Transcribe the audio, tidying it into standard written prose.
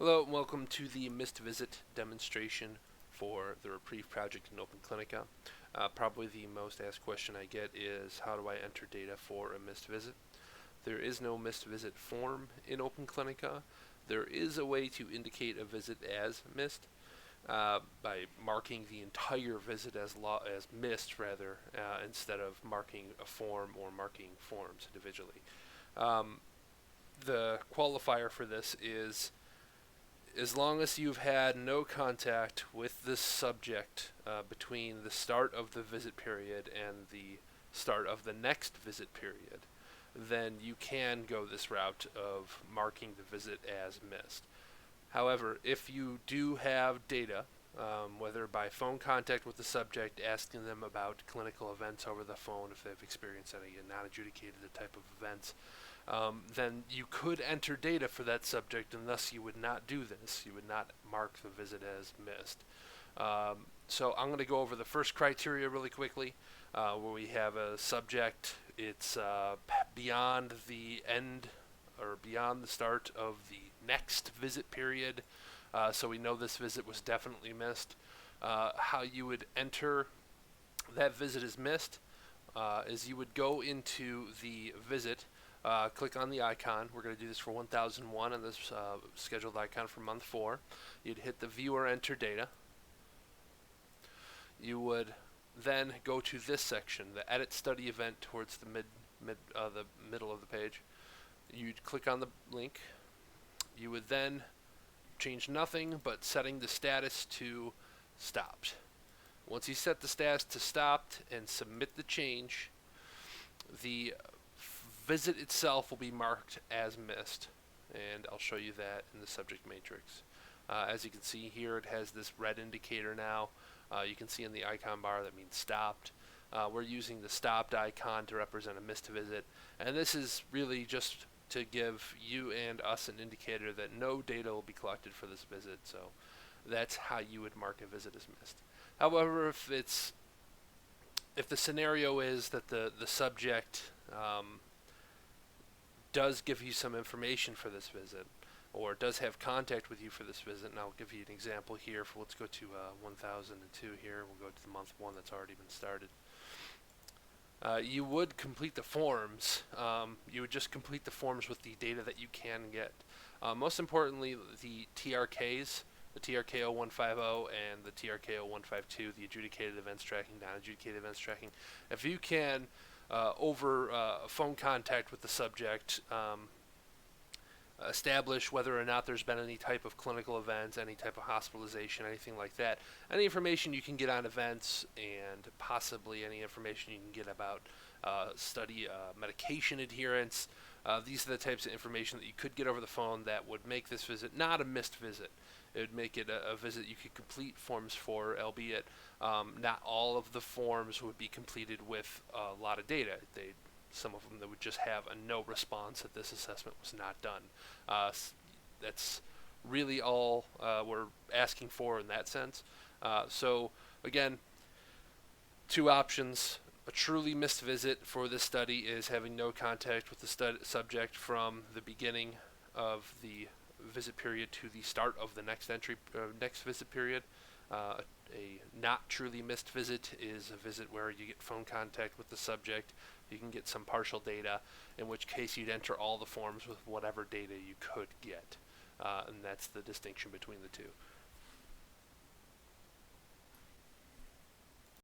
Hello and welcome to the missed visit demonstration for the REPRIEVE project in OpenClinica. Probably the most asked question I get is, how do I enter data for a missed visit? There is no missed visit form in OpenClinica. There is a way to indicate a visit as missed by marking the entire visit as missed, instead of marking a form or marking forms individually. The qualifier for this is, as long as you've had no contact with this subject between the start of the visit period and the start of the next visit period, then you can go this route of marking the visit as missed. However, if you do have data, whether by phone contact with the subject, asking them about clinical events over the phone, if they've experienced any non-adjudicated type of events, then you could enter data for that subject, and thus you would not do this. You would not mark the visit as missed. So I'm going to go over the first criteria really quickly, where we have a subject. It's beyond the end or beyond the start of the next visit period, so we know this visit was definitely missed. How you would enter that visit as missed is you would go into the visit, click on the icon. We're going to do this for 1001 on this scheduled icon for month 4. You'd hit the view or enter data. You would then go to this section, the edit study event, towards the middle of the page. You'd click on the link. You would then change nothing but setting the status to stopped. Once you set the status to stopped and submit the change, the visit itself will be marked as missed, and I'll show you that in the subject matrix. As you can see here, it has this red indicator now. You can see in the icon bar that means stopped. We're using the stopped icon to represent a missed visit, and this is really just to give you and us an indicator that no data will be collected for this visit. So that's how you would mark a visit as missed. However, if the scenario is that the subject does give you some information for this visit, or does have contact with you for this visit, and I'll give you an example here. Let's go to 1002 here. We'll go to the month 1 that's already been started. You would complete the forms. You would just complete the forms with the data that you can get. Most importantly, the TRKs, the TRK 0150 and the TRK 0152, the adjudicated events tracking, non-adjudicated events tracking. If you can, over phone contact with the subject, establish whether or not there's been any type of clinical events, any type of hospitalization, anything like that. Any information you can get on events, and possibly any information you can get about study medication adherence. These are the types of information that you could get over the phone that would make this visit not a missed visit. It would make it a visit you could complete forms for, albeit not all of the forms would be completed with a lot of data. Some of them that would just have a no response that this assessment was not done. That's really all we're asking for in that sense. So again, 2 options. A truly missed visit for this study is having no contact with the subject from the beginning of the visit period to the start of the next visit period. A not truly missed visit is a visit where you get phone contact with the subject. You can get some partial data, in which case you'd enter all the forms with whatever data you could get. And that's the distinction between the two.